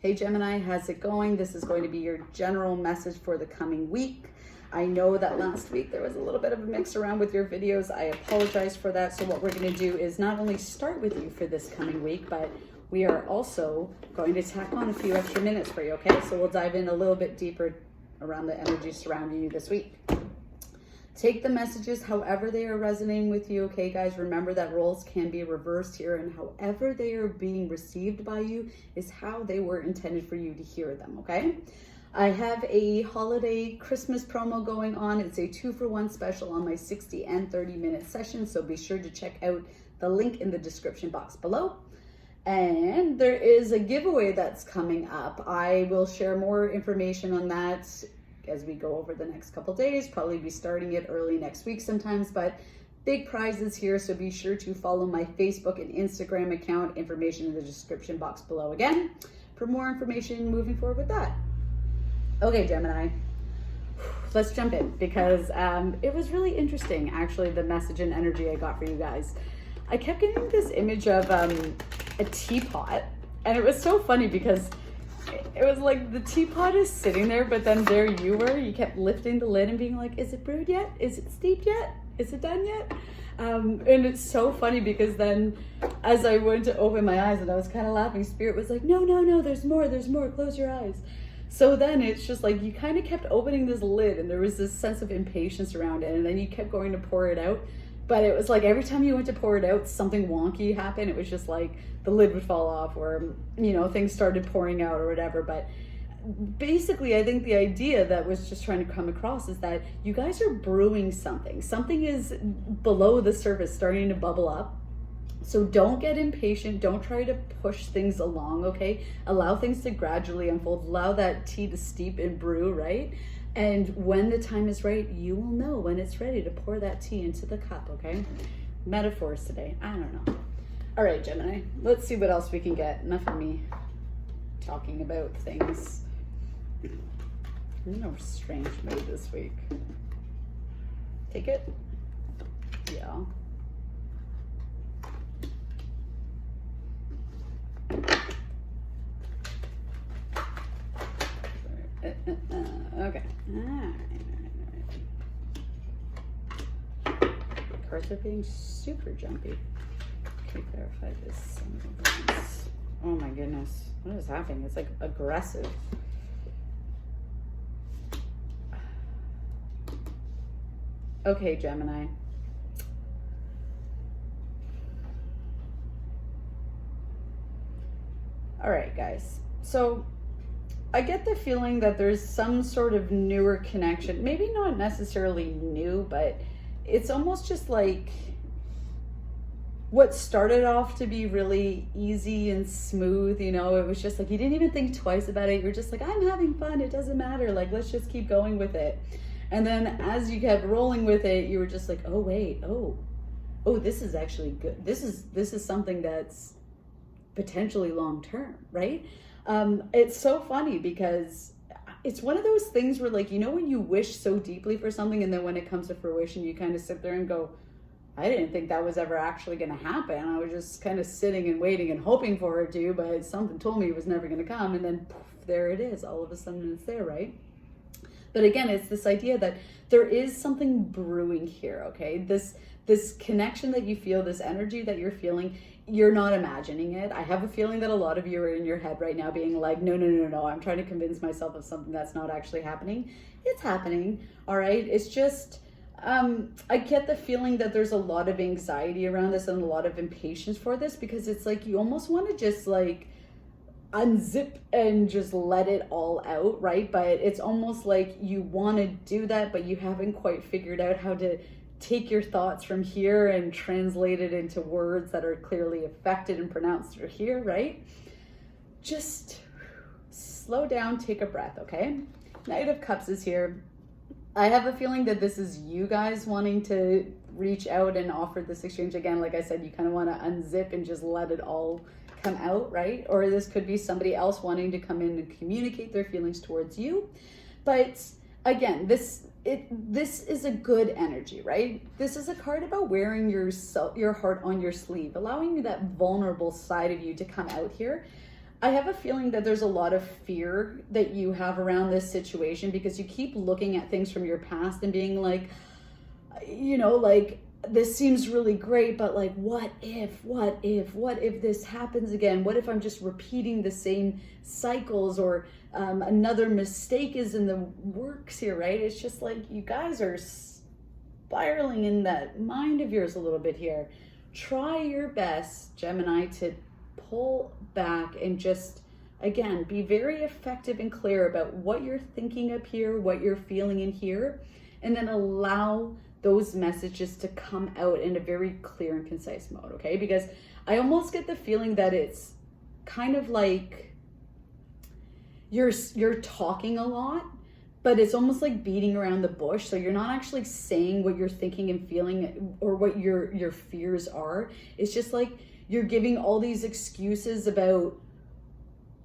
Hey Gemini, how's it going? This is going to be your general message for the coming week. I know that last week there was a little bit of a mix around with your videos. I apologize for that. So what we're going to do is not only start with you for this coming week, but we are also going to tack on a few extra minutes for you, okay? So we'll dive in a little bit deeper around the energy surrounding you this week. Take the messages however they are resonating with you, okay, guys? Remember that roles can be reversed here, and however they are being received by you is how they were intended for you to hear them, okay? I have a holiday Christmas promo going on. It's a 2-for-1 special on my 60 and 30-minute session, so be sure to check out the link in the description box below. And there is a giveaway that's coming up. I will share more information on that as we go over the next couple days, probably be starting it early next week sometimes, but big prizes here, so be sure to follow my Facebook and Instagram account, information in the description box below again, for more information moving forward with that. Okay, Gemini, let's jump in, because it was really interesting, actually, the message and energy I got for you guys. I kept getting this image of a teapot, and it was so funny because it was like the teapot is sitting there, but then there you were. You kept lifting the lid and being like, is it brewed yet? Is it steeped yet? Is it done yet? And it's so funny because then as I went to open my eyes and I was kind of laughing, Spirit was like, no, there's more, close your eyes. So then it's just like you kind of kept opening this lid and there was this sense of impatience around it, and then you kept going to pour it out. But it was like every time you went to pour it out, something wonky happened. It was just like the lid would fall off, or, you know, things started pouring out or whatever. But basically, I think the idea that was just trying to come across is that you guys are brewing something. Something is below the surface, starting to bubble up. So don't get impatient. Don't try to push things along, okay? Allow things to gradually unfold. Allow that tea to steep and brew, right? And when the time is right, you will know when it's ready to pour that tea into the cup, okay? Metaphors today, I don't know. All right, Gemini, let's see what else we can get. Enough of me talking about things. I'm in a strange mood this week. Take it? Yeah. Okay. All right. Cards are being super jumpy. Can you clarify this? Oh my goodness. What is happening? It's like aggressive. Okay, Gemini. All right, guys. So I get the feeling that there's some sort of newer connection, maybe not necessarily new, but it's almost just like what started off to be really easy and smooth, you know, it was just like, you didn't even think twice about it. You're just like, I'm having fun. It doesn't matter. Like, let's just keep going with it. And then as you kept rolling with it, you were just like, oh, wait, oh, this is actually good. This is something that's potentially long-term, right? It's so funny because it's one of those things where, like, you know, when you wish so deeply for something and then when it comes to fruition, you kind of sit there and go, I didn't think that was ever actually going to happen. I was just kind of sitting and waiting and hoping for it to, but something told me it was never going to come. And then poof, there it is. All of a sudden it's there, right? But again, it's this idea that there is something brewing here, okay? This connection that you feel, this energy that you're feeling, you're not imagining it. I have a feeling that a lot of you are in your head right now being like, no, I'm trying to convince myself of something that's not actually happening. It's happening, all right? It's just, I get the feeling that there's a lot of anxiety around this and a lot of impatience for this, because it's like you almost want to just like unzip and just let it all out, right? But it's almost like you want to do that, but you haven't quite figured out how to take your thoughts from here and translate it into words that are clearly affected and pronounced through here, right? Just slow down, take a breath, okay? Knight of Cups is here. I have a feeling that this is you guys wanting to reach out and offer this exchange. Again, like I said, you kind of want to unzip and just let it all come out, right? Or this could be somebody else wanting to come in and communicate their feelings towards you. But again, this is a good energy, right? This is a card about wearing your heart on your sleeve, allowing that vulnerable side of you to come out here. I have a feeling that there's a lot of fear that you have around this situation because you keep looking at things from your past and being like, you know, like, this seems really great, but like, what if this happens again? What if I'm just repeating the same cycles, or another mistake is in the works here, right? It's just like, you guys are spiraling in that mind of yours a little bit here. Try your best, Gemini, to pull back and just, again, be very effective and clear about what you're thinking up here, what you're feeling in here, and then allow those messages to come out in a very clear and concise mode, okay? Because I almost get the feeling that it's kind of like you're talking a lot, but it's almost like beating around the bush. So you're not actually saying what you're thinking and feeling, or what your fears are. It's just like you're giving all these excuses about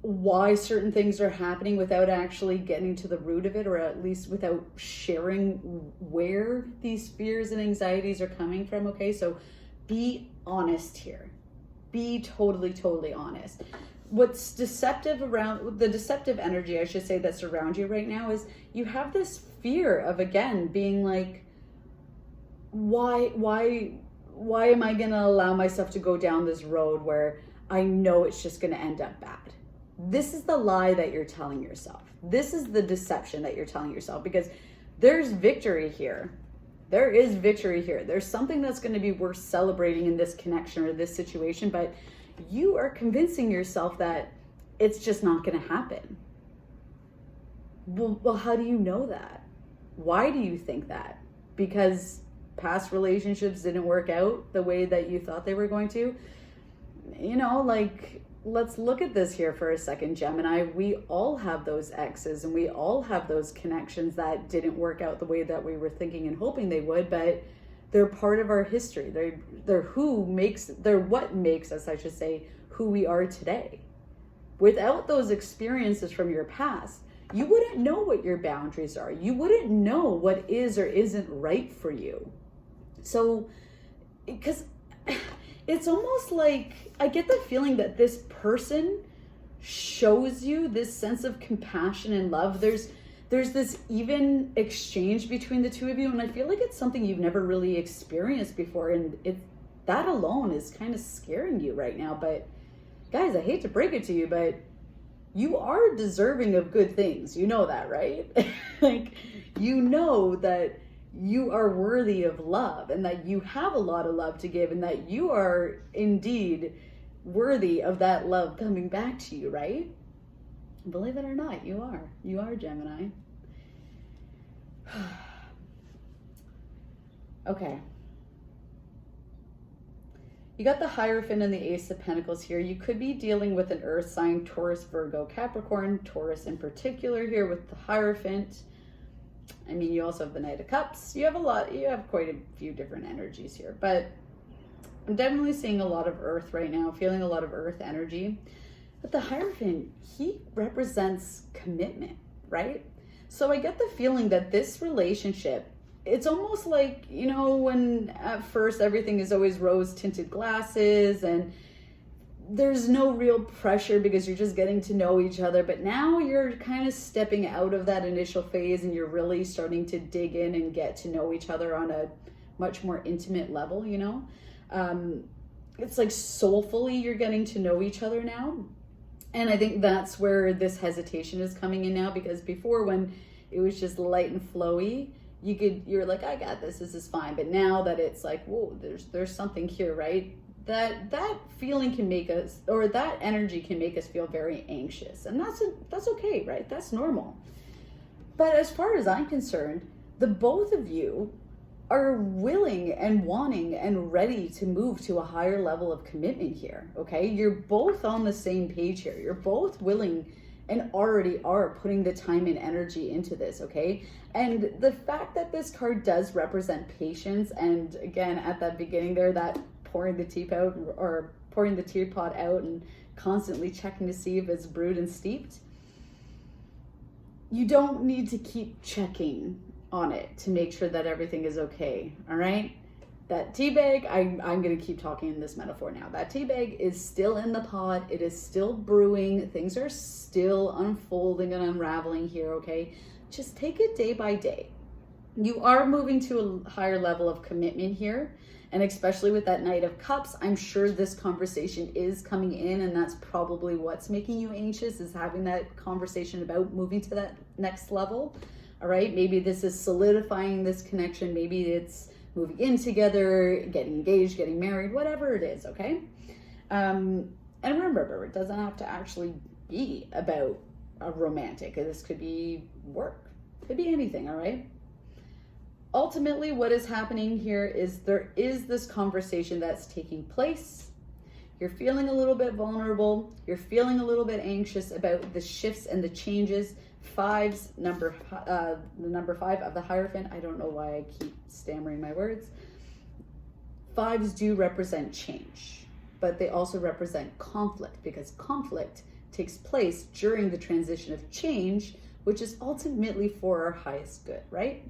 why certain things are happening without actually getting to the root of it, or at least without sharing where these fears and anxieties are coming from, okay? So be honest here. Be totally honest. What's deceptive around, the deceptive energy, I should say, that's around you right now is you have this fear of, again, being like, why am I going to allow myself to go down this road where I know it's just going to end up bad? This is the lie that you're telling yourself. This is the deception that you're telling yourself, because there's victory here. There is victory here. There's something that's going to be worth celebrating in this connection or this situation, but you are convincing yourself that it's just not going to happen. Well, how do you know that? Why do you think that? Because past relationships didn't work out the way that you thought they were going to? You know, like, let's look at this here for a second, Gemini. We all have those exes, and we all have those connections that didn't work out the way that we were thinking and hoping they would, but they're part of our history. They're what makes us, I should say, who we are today. Without those experiences from your past, you wouldn't know what your boundaries are. You wouldn't know what is or isn't right for you. So, because it's almost like, I get the feeling that this person shows you this sense of compassion and love. There's this even exchange between the two of you, and I feel like it's something you've never really experienced before, and that alone is kind of scaring you right now. But guys, I hate to break it to you, but you are deserving of good things. You know that, right? Like, you know that you are worthy of love, and that you have a lot of love to give, and that you are indeed worthy of that love coming back to you, right? Believe it or not, you are Gemini. Okay. You got the Hierophant and the Ace of Pentacles here. You could be dealing with an earth sign, Taurus, Virgo, Capricorn, Taurus in particular here with the Hierophant. I mean, you also have the Knight of Cups. You have quite a few different energies here, but I'm definitely seeing a lot of earth right now, feeling a lot of earth energy. But the Hierophant, he represents commitment, right? So I get the feeling that this relationship, it's almost like, you know, when at first everything is always rose-tinted glasses and there's no real pressure because you're just getting to know each other. But now you're kind of stepping out of that initial phase and you're really starting to dig in and get to know each other on a much more intimate level, you know? It's like soulfully you're getting to know each other now. And I think that's where this hesitation is coming in now, because before, when it was just light and flowy, you're like, I got this is fine. But now that it's like, whoa, there's something here, right? That feeling can make us, or that energy can make us feel very anxious. And that's okay, right? That's normal. But as far as I'm concerned, the both of you are willing and wanting and ready to move to a higher level of commitment here, okay? You're both on the same page here. You're both willing and already are putting the time and energy into this, okay? And the fact that this card does represent patience, and again, at that beginning there, that pouring the teapot out and constantly checking to see if it's brewed and steeped, you don't need to keep checking on it to make sure that everything is okay, all right? that tea bag, I'm going to keep talking in this metaphor now. That tea bag is still in the pot. It is still brewing. Things are still unfolding and unraveling here, okay? Just take it day by day. You are moving to a higher level of commitment here. And especially with that Knight of Cups, I'm sure this conversation is coming in, and that's probably what's making you anxious, is having that conversation about moving to that next level. All right, maybe this is solidifying this connection. Maybe it's moving in together, getting engaged, getting married, whatever it is, okay? And remember, it doesn't have to actually be about a romantic. This could be work, could be anything, all right? Ultimately, what is happening here is there is this conversation that's taking place. You're feeling a little bit vulnerable. You're feeling a little bit anxious about the shifts and the changes. The number 5 of the Hierophant. I don't know why I keep stammering my words. 5s do represent change, but they also represent conflict, because conflict takes place during the transition of change, which is ultimately for our highest good, right?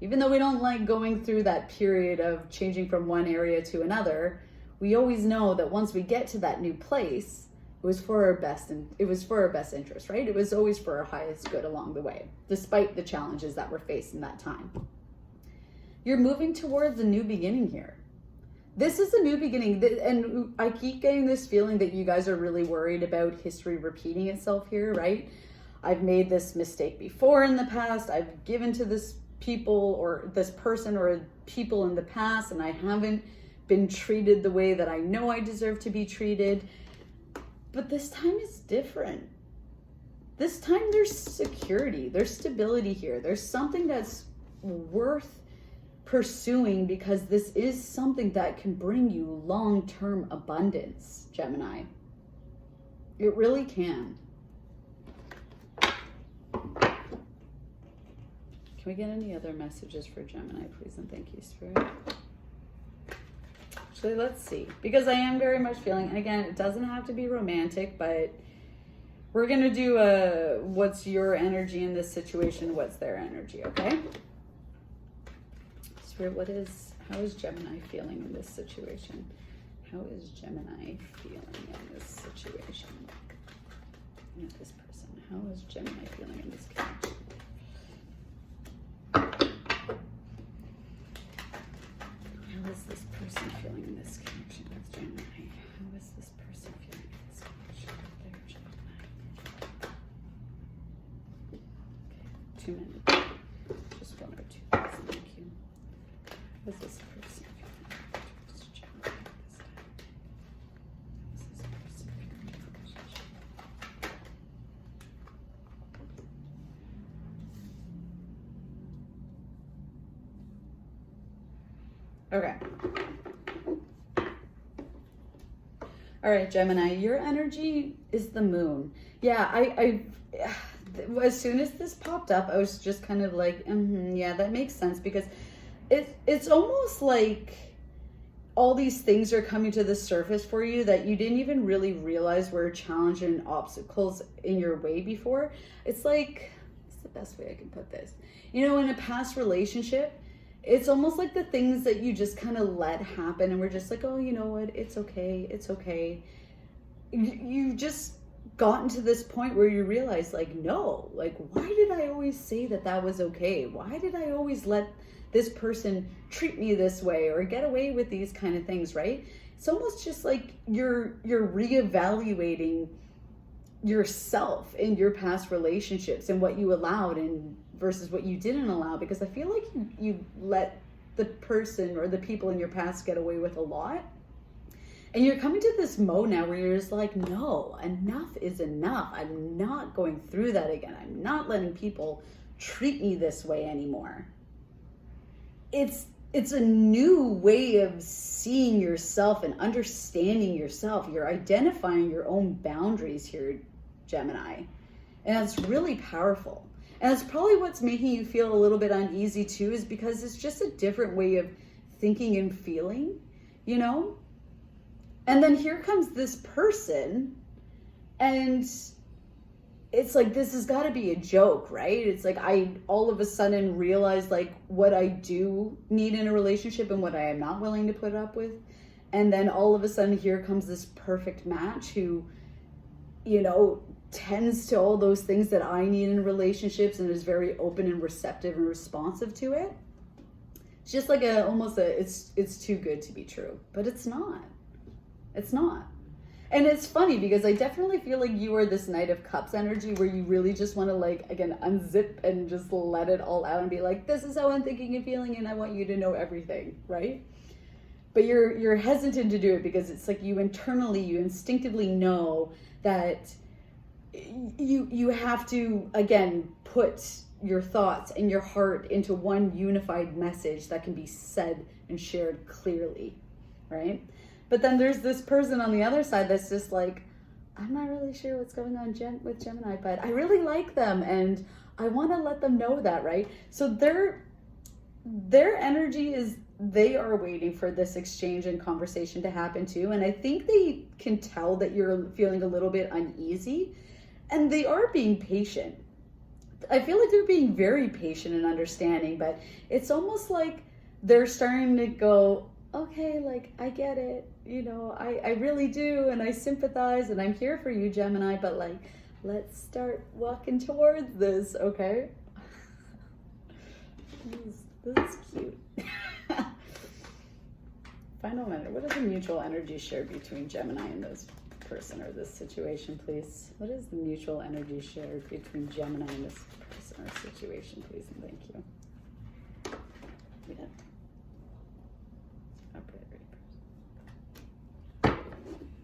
Even though we don't like going through that period of changing from one area to another, we always know that once we get to that new place, it was for our best, and it was for our best interest, right? It was always for our highest good along the way, despite the challenges that we're facing that time. You're moving towards a new beginning here. This is a new beginning, and I keep getting this feeling that you guys are really worried about history repeating itself here, right? I've made this mistake before in the past. I've given to this people or this person or people in the past, and I haven't been treated the way that I know I deserve to be treated. But this time is different. This time there's security, there's stability here. There's something that's worth pursuing, because this is something that can bring you long-term abundance, Gemini. It really can. Can we get any other messages for Gemini, please? And thank you, Spirit. Actually, let's see. Because I am very much feeling, and again, it doesn't have to be romantic, but we're going to do a what's your energy in this situation, what's their energy, okay? Spirit, how is Gemini feeling in this situation? How is Gemini feeling in this situation? Not this person. How is Gemini feeling in this connection? How is this person feeling in this connection with Gemini? How is this person feeling in this connection with their Gemini? Okay, 2 minutes. Just 1 or 2 minutes. Thank you. How is this person feeling towards Gemini this time? How is this person feeling towards Gemini? Okay. All right, Gemini, your energy is the moon. Yeah, I as soon as this popped up, I was just kind of like, yeah, that makes sense, because it's almost like all these things are coming to the surface for you that you didn't even really realize were challenges and obstacles in your way before. It's like, it's the best way I can put this. You know, in a past relationship, it's almost like the things that you just kind of let happen, and we're just like, oh, you know what? It's okay. It's okay. You just gotten to this point where you realize, like, no, like, why did I always say that that was okay? Why did I always let this person treat me this way or get away with these kind of things, right? It's almost just like you're reevaluating yourself in your past relationships and what you allowed and versus what you didn't allow, because I feel like you let the person or the people in your past get away with a lot. And you're coming to this mode now where you're just like, no, enough is enough. I'm not going through that again. I'm not letting people treat me this way anymore. It's a new way of seeing yourself and understanding yourself. You're identifying your own boundaries here, Gemini. And that's really powerful. And that's probably what's making you feel a little bit uneasy too, is because it's just a different way of thinking and feeling, you know? And then here comes this person, and it's like, this has got to be a joke, right? It's like I all of a sudden realize like what I do need in a relationship and what I am not willing to put up with. And then all of a sudden here comes this perfect match who, you know, tends to all those things that I need in relationships and is very open and receptive and responsive to it. It's just like it's too good to be true, but it's not. It's not. And it's funny because I definitely feel like you are this Knight of Cups energy where you really just want to, like, again, unzip and just let it all out and be like, this is how I'm thinking and feeling and I want you to know everything, right? But you're hesitant to do it because it's like you instinctively know that you have to, again, put your thoughts and your heart into one unified message that can be said and shared clearly, right? But then there's this person on the other side that's just like, I'm not really sure what's going on with Gemini, but I really like them and I want to let them know that, right? So their energy is, they are waiting for this exchange and conversation to happen too. And I think they can tell that you're feeling a little bit uneasy and they are being patient. I feel like they're being very patient and understanding, but it's almost like they're starting to go, okay, like, I get it, you know, I really do, and I sympathize, and I'm here for you, Gemini, but, like, let's start walking towards this, okay? This is cute. Final minute. What is the mutual energy shared between Gemini and this person or this situation, please? What is the mutual energy shared between Gemini and this person or situation, please, and thank you. Yeah.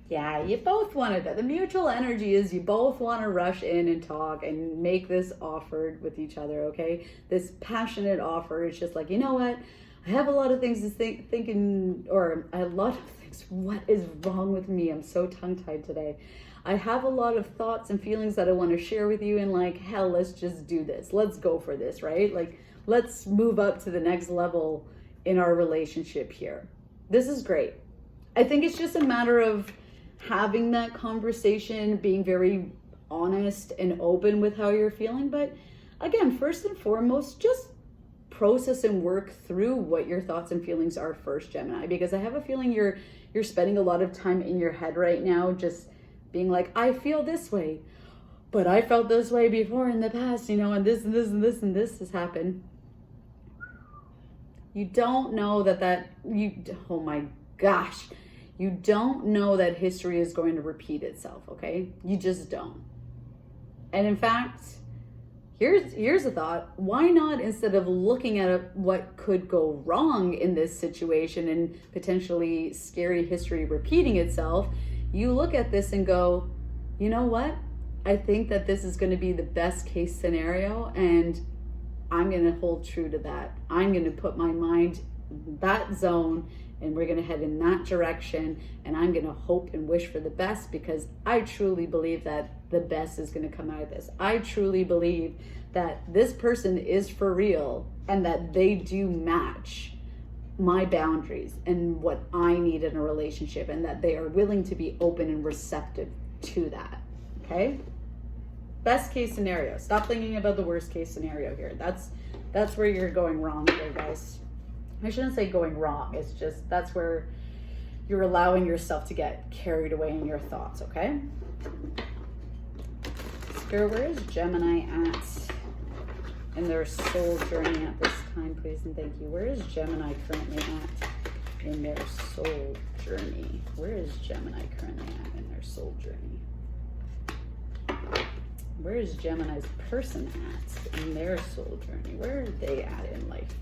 Yeah, you both wanted that. The mutual energy is you both want to rush in and talk and make this offer with each other, okay? This passionate offer. It's just like, you know what? I have a lot of things to what is wrong with me? I'm so tongue-tied today. I have a lot of thoughts and feelings that I want to share with you, and like, hell, let's just do this. Let's go for this, right? Like, let's move up to the next level in our relationship here. This is great. I think it's just a matter of having that conversation, being very honest and open with how you're feeling. But again, first and foremost, just process and work through what your thoughts and feelings are first, Gemini, because I have a feeling you're spending a lot of time in your head right now, just being like, I feel this way, but I felt this way before in the past, you know, and this and this and this and this has happened. You don't know oh my gosh, you don't know that history is going to repeat itself, okay? You just don't. And in fact, here's a thought. Why not, instead of looking at what could go wrong in this situation and potentially scary history repeating itself, you look at this and go, you know what? I think that this is going to be the best case scenario, and I'm going to hold true to that. I'm going to put my mind in that zone, and we're going to head in that direction, and I'm going to hope and wish for the best, because I truly believe that the best is going to come out of this. I truly believe that this person is for real and that they do match my boundaries and what I need in a relationship, and that they are willing to be open and receptive to that, okay? Best case scenario. Stop thinking about the worst case scenario here. That's where you're going wrong here, guys. I shouldn't say going wrong. It's just, that's where you're allowing yourself to get carried away in your thoughts, okay? Spirit, where is Gemini at in their soul journey at this time, please, and thank you. Where is Gemini currently at in their soul journey? Where is Gemini currently at in their soul journey? Where is Gemini's person at in their soul journey? Where are they at in life?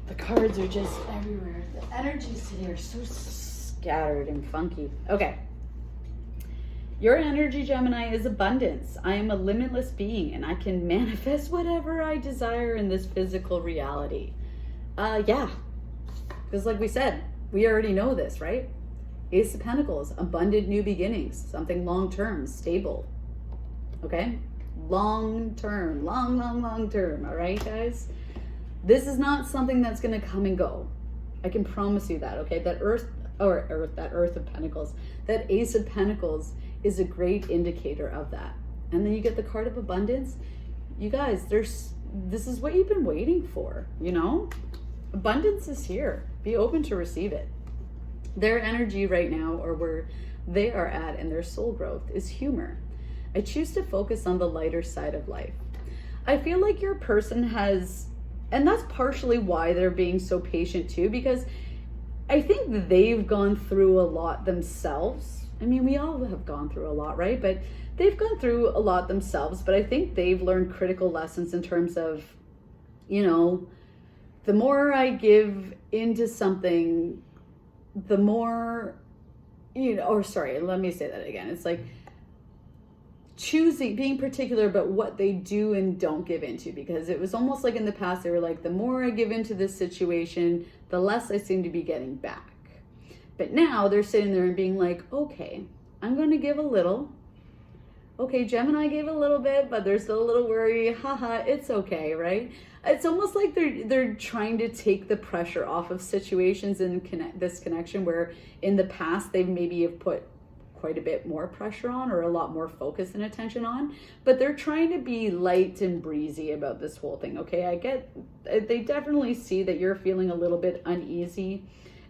The cards are just everywhere. The energies today are so scattered and funky. Okay. Your energy, Gemini, is abundance. I am a limitless being, and I can manifest whatever I desire in this physical reality. Yeah. Because like we said, we already know this, right? Ace of Pentacles, abundant new beginnings, something long-term, stable. Okay? Long-term, long term. All right, guys? This is not something that's going to come and go. I can promise you that, okay? That Earth of Pentacles, that Ace of Pentacles is a great indicator of that. And then you get the card of abundance. You guys, this is what you've been waiting for, you know? Abundance is here. Be open to receive it. Their energy right now, or where they are at in their soul growth, is humor. I choose to focus on the lighter side of life. I feel like your person has, and that's partially why they're being so patient too, because I think they've gone through a lot themselves. I mean, we all have gone through a lot, right? But they've gone through a lot themselves, but I think they've learned critical lessons in terms of, you know, the more I give into something, the more, you know, or sorry, let me say that again. It's like choosing, being particular about what they do and don't give into, because it was almost like in the past, they were like, the more I give into this situation, the less I seem to be getting back. But now they're sitting there and being like, okay, I'm going to give a little. Okay, Gemini gave a little bit, but they're still a little worried. Haha, it's okay, right? It's almost like they're trying to take the pressure off of situations and this connection where in the past they maybe have put quite a bit more pressure on, or a lot more focus and attention on, but they're trying to be light and breezy about this whole thing. Okay, they definitely see that you're feeling a little bit uneasy,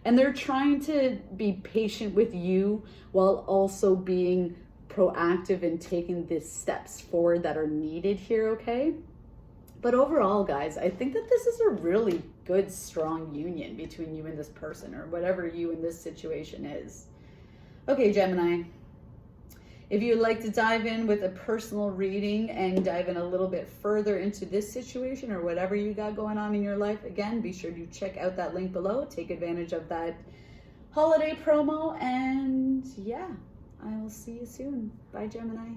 and they're trying to be patient with you while also being proactive and taking the steps forward that are needed here. Okay, but overall, guys, I think that this is a really good, strong union between you and this person, or whatever you in this situation is. Okay, Gemini, if you'd like to dive in with a personal reading and dive in a little bit further into this situation or whatever you got going on in your life, again, be sure to check out that link below. Take advantage of that holiday promo. And yeah, I will see you soon. Bye, Gemini.